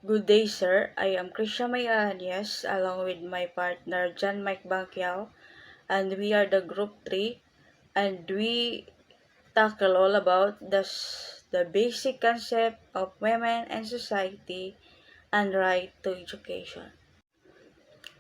Good day, sir. I am Krisha Mayanias along with my partner John Mike Bangkiao, and we are the group 3, and we tackle all about the basic concept of women and society and right to education.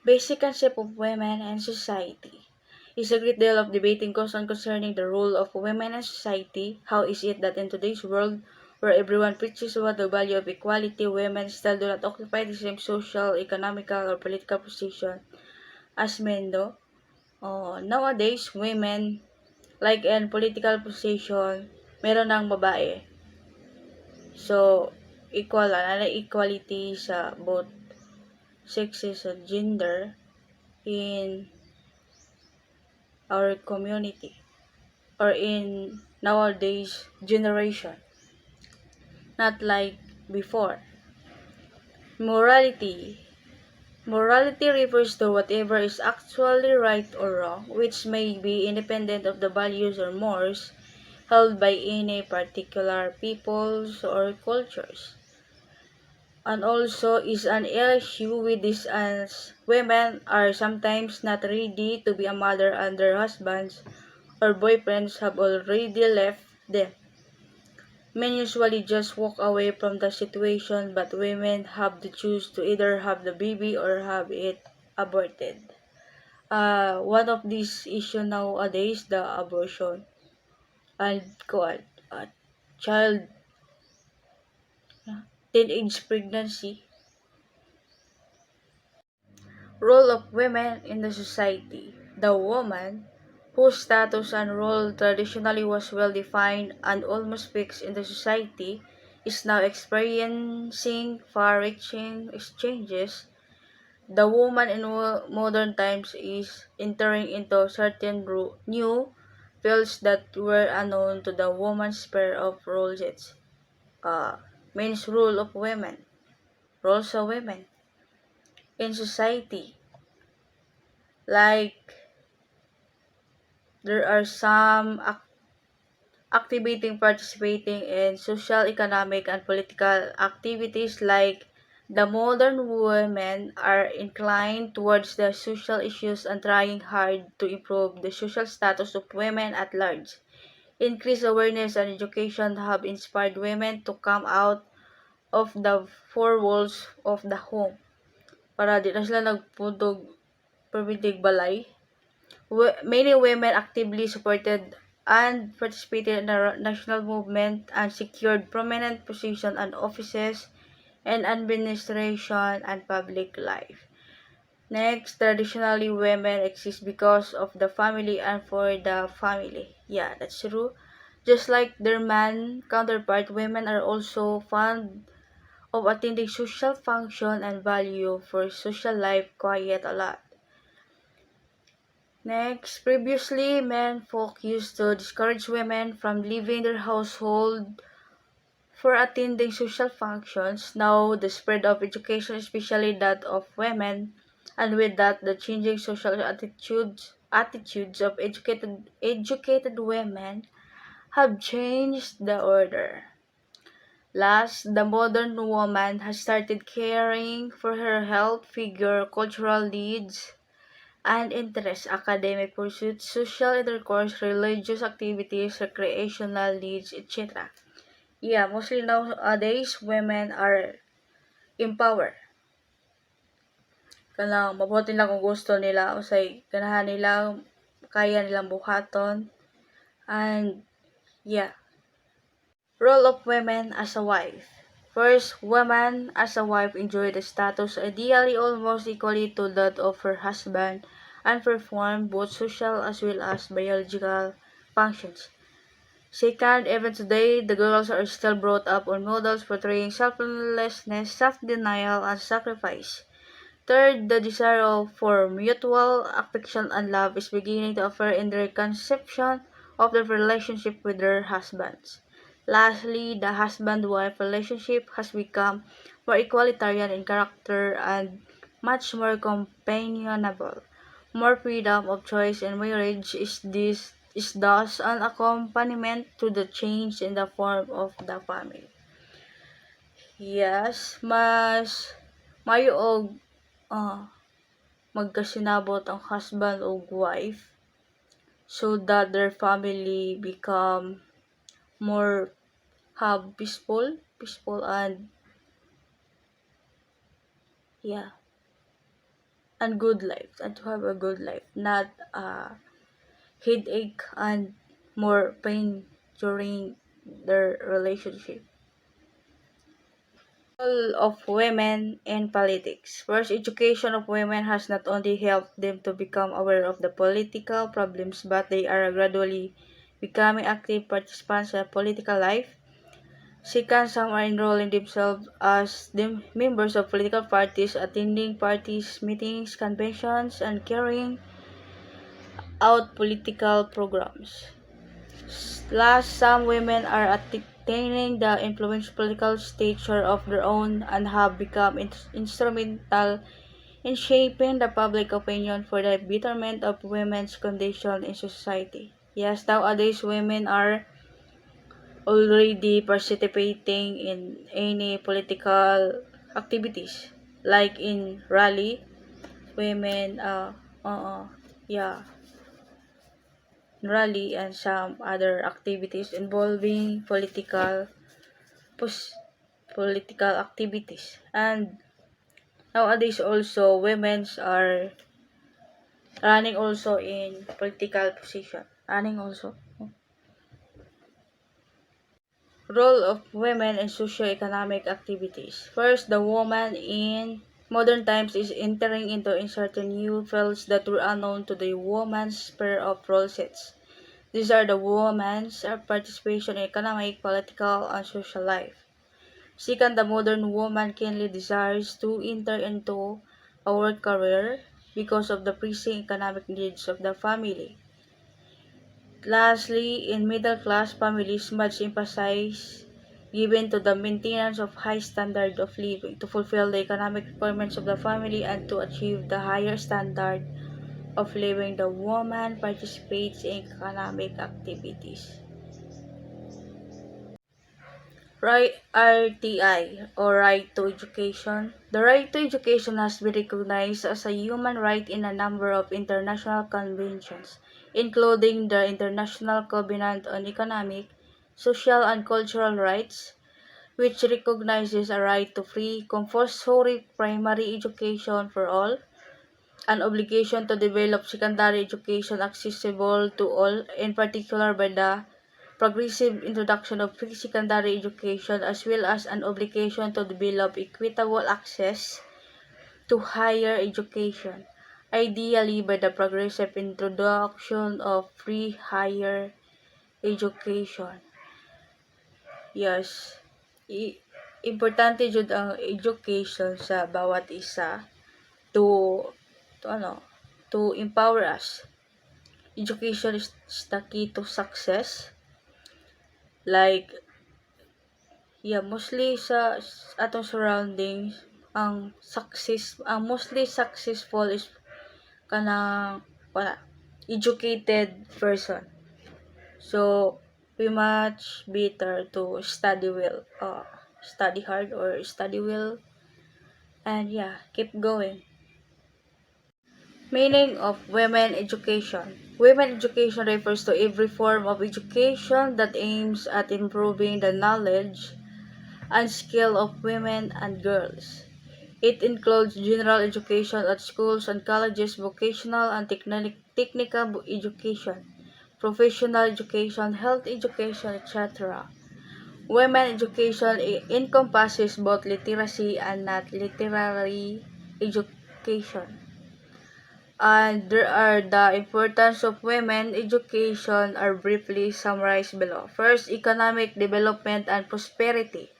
Basic concept of women and society is a great deal of debating goes on concerning the role of women in society. How is it that in today's world, where everyone preaches about the value of equality, women still do not occupy the same social, economical, or political position as men do? Nowadays, women, like in political position, meron ng babae. So, equality sa both sexes and gender in our community or in nowadays generation, not like before. Morality refers to whatever is actually right or wrong, which may be independent of the values or mores held by any particular peoples or cultures, and also is an issue with this as women are sometimes not ready to be a mother and their husbands or boyfriends have already left them. Men usually just walk away from the situation, but women have to choose to either have the baby or have it aborted. One of these issues nowadays, the abortion and uh, child teenage pregnancy. Role of women in the society. The woman, whose status and role traditionally was well defined and almost fixed in the society, is now experiencing far-reaching exchanges. The woman in modern times is entering into certain new fields that were unknown to the woman's pair of roles. Uh, Men's role of women, roles of women in society. Like there are some participating in social, economic, and political activities like the modern women are inclined towards the social issues and trying hard to improve the social status of women at large. Increased awareness and education have inspired women to come out of the four walls of the home para di na sila nagpuntog permitig balay. Many women actively supported and participated in the national movement and secured prominent positions and offices in administration and public life. Next, traditionally women exist because of the family and for the family. Yeah, that's true. Just like their man counterpart, women are also fond of attending social function and value for social life quite a lot. Next, previously, men folk used to discourage women from leaving their household for attending social functions. Now, the spread of education, especially that of women, and with that, the changing social attitudes of educated women have changed the order. Last, the modern woman has started caring for her health, figure, cultural needs, and interests, academic pursuits, social intercourse, religious activities, recreational needs, etc. Yeah, mostly nowadays, women are empowered. Kanang mabuti nila kung gusto nila, usay ganahan nila, kaya nilang buhaton, and yeah. Role of women as a wife. First, women as a wife enjoy the status ideally almost equally to that of her husband and perform both social as well as biological functions. Second, even today, the girls are still brought up on models portraying selflessness, self-denial, and sacrifice. Third, the desire for mutual affection and love is beginning to offer in their conception of their relationship with their husbands. Lastly, the husband-wife relationship has become more egalitarian in character and much more companionable. More freedom of choice in marriage is thus an accompaniment to the change in the form of the family. Yes, mas mayo og ah, magkasinabot ang husband o wife so that their family become more have peaceful and yeah, and good life, and to have a good life, not headache and more pain during their relationship. Role of women in politics. First, education of women has not only helped them to become aware of the political problems, but they are gradually becoming active participants in political life. Second, some are enrolling themselves as members of political parties, attending parties, meetings, conventions, and carrying out political programs. Last, some women are attaining the influential political stature of their own and have become instrumental in shaping the public opinion for the betterment of women's condition in society. Yes, nowadays women are already participating in any political activities like in rally women uh yeah rally and some other activities involving pos- political activities. And nowadays also women's are running also in political position, running also. Role of women in socio-economic activities. First, the woman in modern times is entering into certain new fields that were unknown to the woman's sphere of role sets. These are the woman's participation in economic, political, and social life. Second, the modern woman keenly desires to enter into a work career because of the pressing economic needs of the family. Lastly, in middle-class families, much emphasis given to the maintenance of high standard of living to fulfill the economic requirements of the family and to achieve the higher standard of living. The woman participates in economic activities. Right RTI or Right to Education. The right to education has been recognized as a human right in a number of international conventions, including the International Covenant on Economic, Social and Cultural Rights, which recognizes a right to free, compulsory primary education for all, an obligation to develop secondary education accessible to all, in particular by the progressive introduction of free secondary education, as well as an obligation to develop equitable access to higher education, ideally by the progressive introduction of free higher education. Yes, i- importante jud ang education sa bawat isa to to empower us. Education is the key to success. Like, yeah, mostly sa atong surroundings, ang mostly successful is kanang wala, educated person. So, we much better to study well, study hard or study well, and yeah, keep going. Meaning of women education. Women education refers to every form of education that aims at improving the knowledge and skill of women and girls. It includes general education at schools and colleges, vocational and technical education, professional education, health education, etc. Women education encompasses both literacy and not literary education. And there are the importance of women education are briefly summarized below. First, economic development and prosperity.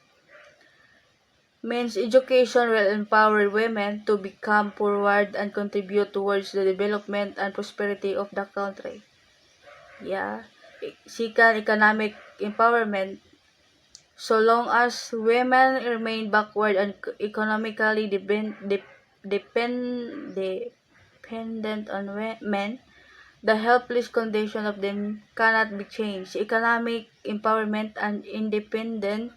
Means education will empower women to become forward and contribute towards the development and prosperity of the country. Yeah. Second, economic empowerment. So long as women remain backward and economically dependent on men, the helpless condition of them cannot be changed. Economic empowerment and independence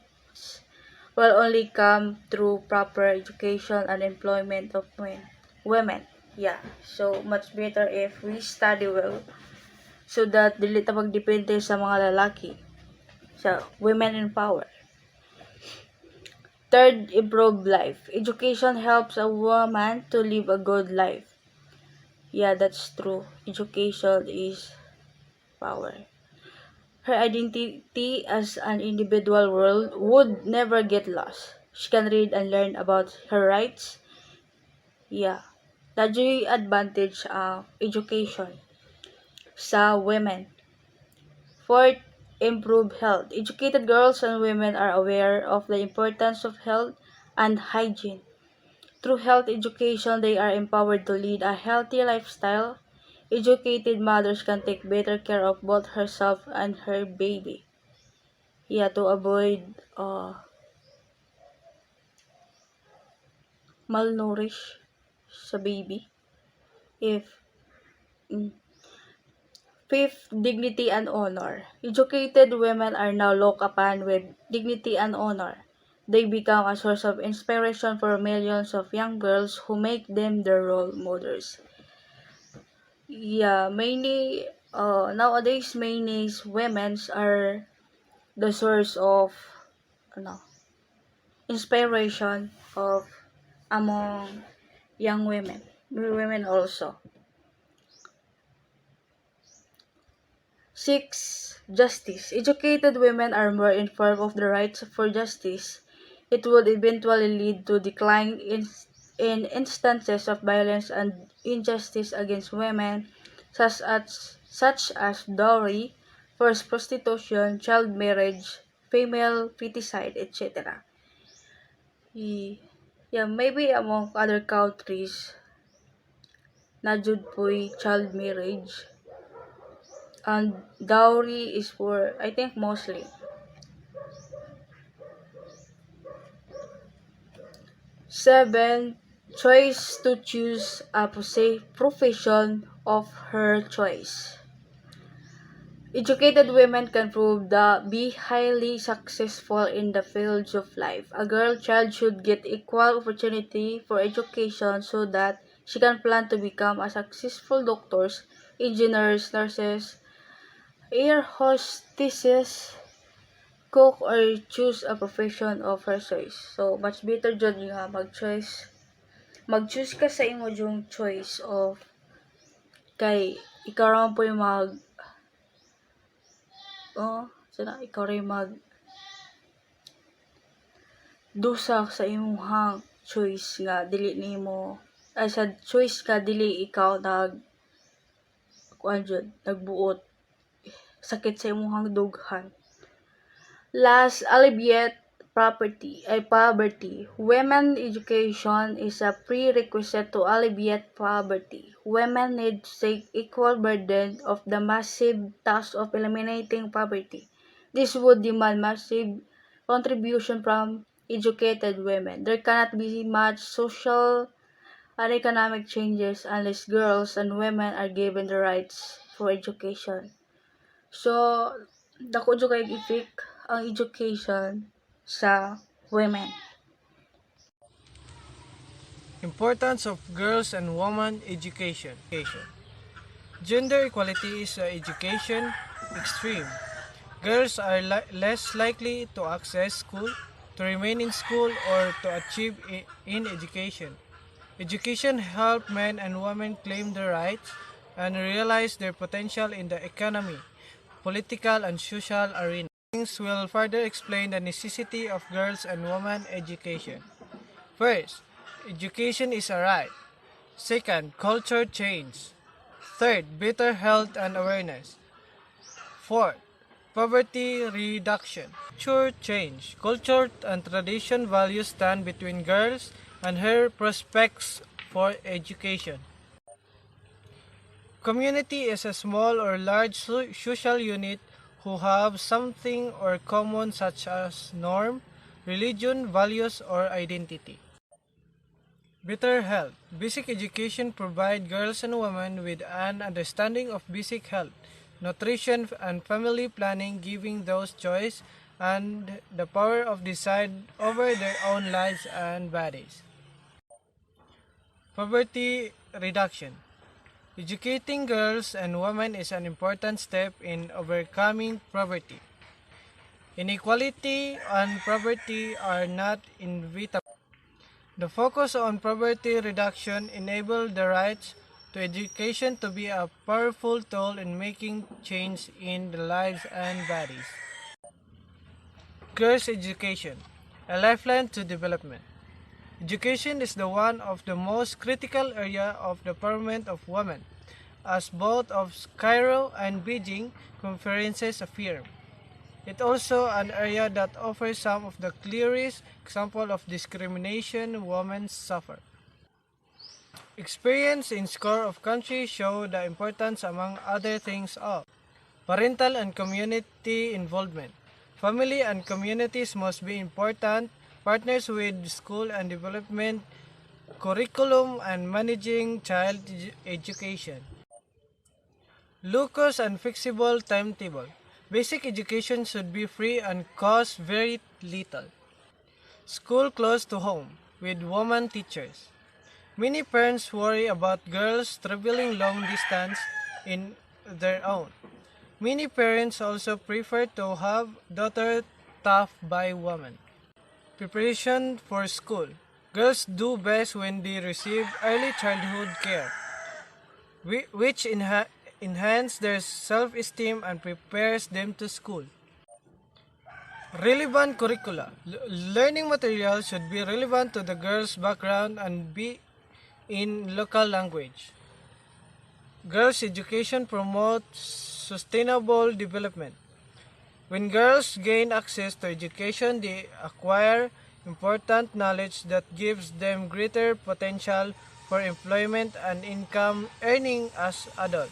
will only come through proper education and employment of women. Yeah, so much better if we study well so that dili ta magdepende sa mga lalaki. So, women in power. Third, improve life. Education helps a woman to live a good life. Yeah, that's true. Education is power. Her identity as an individual world would never get lost. She can read and learn about her rights. Yeah. Nadyo'y advantage of education sa women. Fourth, improve health. Educated girls and women are aware of the importance of health and hygiene. Through health education, they are empowered to lead a healthy lifestyle. Educated mothers can take better care of both herself and her baby. Yeah, to avoid malnourish sa baby. If mm. Fifth, dignity and honor. Educated women are now looked upon with dignity and honor. They become a source of inspiration for millions of young girls who make them their role models. Yeah, mainly nowadays many women are the source of ano, inspiration of among young women also. Six, justice. Educated women are more informed of the rights for justice. It would eventually lead to decline in instances of violence and injustice against women, such as dowry, forced prostitution, child marriage, female feticide, etc. Yeah, maybe among other countries, na jud po'y child marriage. And dowry is for, I think, mostly. 7. Choice to choose a profession of her choice. Educated women can prove that be highly successful in the fields of life. A girl child should get equal opportunity for education so that she can plan to become a successful doctors, engineers, nurses, air hostesses, cook, or choose a profession of her choice. So, much better dyan nga mag-choose ka sa imo yung choice of kay ikaw ram po yung ikaw rin dusa sa imong choice nga dili nimo ay sa choice ka dili ikaw nagbuot sakit sa imong dughan. Last, alleviate poverty. Women education is a prerequisite to alleviate poverty. Women need to take equal burden of the massive task of eliminating poverty. This would demand massive contribution from educated women. There cannot be much social and economic changes unless girls and women are given the rights for education. So, dako jud kay effect ang education sa women. Importance of girls and women education. Gender equality is education extreme. Girls are less likely to access school, to remain in school, or to achieve in education. Education helps men and women claim their rights and realize their potential in the economy, political, and social arena. Things will further explain the necessity of girls and women education. First, education is a right. Second, culture change. Third, better health and awareness. Fourth, poverty reduction. Culture change. Culture and tradition values stand between girls and her prospects for education. Community is a small or large social unit who have something or common such as norm, religion, values, or identity. Better health. Basic education provides girls and women with an understanding of basic health, nutrition, and family planning, giving those choice and the power of decide over their own lives and bodies. Poverty reduction. Educating girls and women is an important step in overcoming poverty. Inequality and poverty are not inevitable. The focus on poverty reduction enables the right to education to be a powerful tool in making change in the lives and bodies. Girls' education, a lifeline to development. Education is the one of the most critical area of the empowerment of women, as both of Cairo and Beijing conferences affirm. It also an area that offers some of the clearest example of discrimination women suffer. Experience in score of countries show the importance among other things of parental and community involvement. Family and communities must be important partners with school and development curriculum and managing child education. Lucas and flexible timetable. Basic education should be free and cost very little. School close to home with woman teachers. Many parents worry about girls traveling long distance in their own. Many parents also prefer to have daughter taught by women. Preparation for school. Girls do best when they receive early childhood care, which enhance their self-esteem and prepares them to school. Relevant curricula. Learning materials should be relevant to the girl's background and be in local language. Girls' education promotes sustainable development. When girls gain access to education, they acquire important knowledge that gives them greater potential for employment and income earning as adults.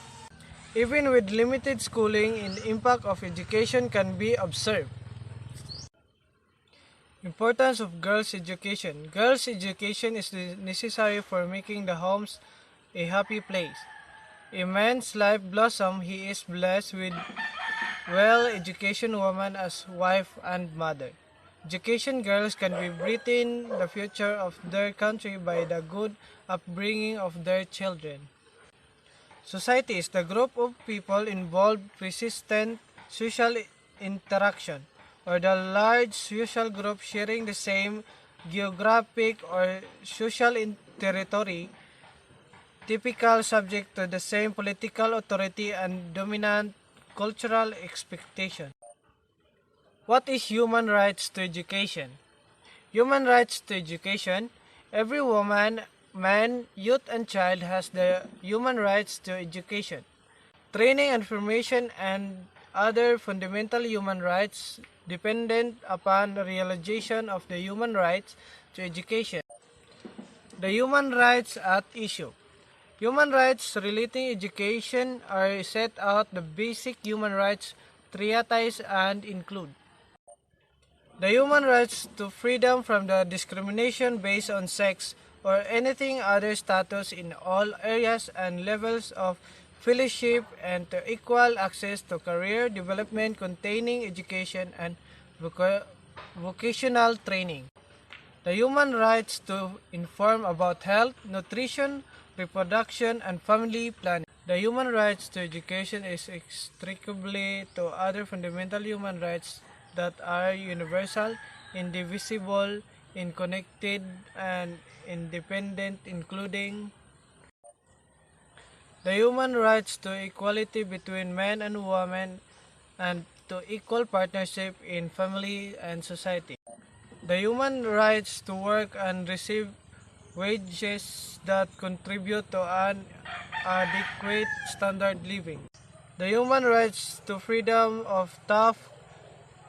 Even with limited schooling, the impact of education can be observed. Importance of girls' education. Girls' education is necessary for making the homes a happy place. A man's life blossom, he is blessed with well-educated woman as wife and mother. Education girls can be brighten the future of their country by the good upbringing of their children. Society is the group of people involved persistent social interaction, or the large social group sharing the same geographic or social territory, typical subject to the same political authority and dominant cultural expectation. What is human rights to education? Human rights to education. Every woman, man, youth, and child has the human rights to education. Training, information, and other fundamental human rights dependent upon the realization of the human rights to education. The human rights at issue. Human rights relating education are set out the basic human rights treatise and include the human rights to freedom from the discrimination based on sex or anything other status in all areas and levels of fellowship and to equal access to career development containing education and vocational training. The human rights to inform about health, nutrition, reproduction, and family planning. The human rights to education is inextricably to other fundamental human rights that are universal, indivisible, interconnected, and independent, including the human rights to equality between men and women and to equal partnership in family and society. The human rights to work and receive wages that contribute to an adequate standard living. The human rights to freedom of thought,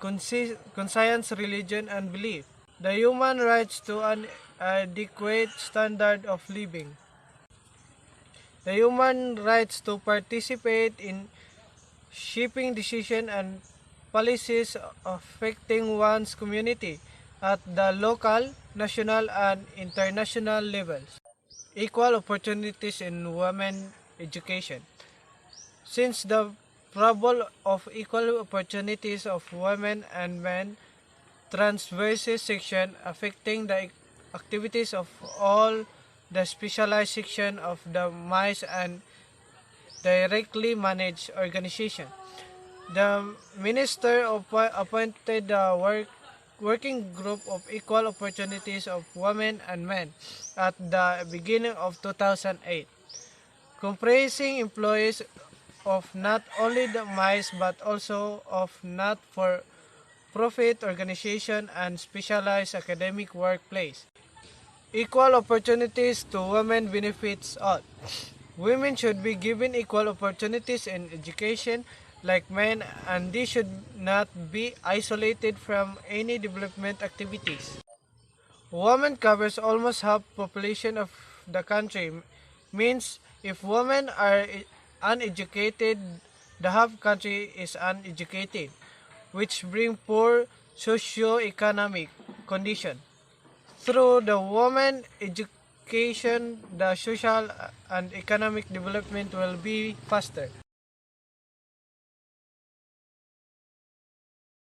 conscience, religion, and belief. The human rights to an adequate standard of living. The human rights to participate in shaping decisions and policies affecting one's community at the local, national, and international levels. Equal opportunities in women education. Since the problem of equal opportunities of women and men transverse section affecting the activities of all the specialized section of the mice and directly managed organization. The minister appointed the working group of equal opportunities of women and men at the beginning of 2008, comprising employees of not only the mice but also of not-for-profit organization and specialized academic workplace. Equal opportunities to women benefits all. Women should be given equal opportunities in education like men, and they should not be isolated from any development activities. Women covers almost half population of the country, means if women are uneducated, the half country is uneducated, which bring poor socio-economic condition. Through the woman education, the social and economic development will be faster.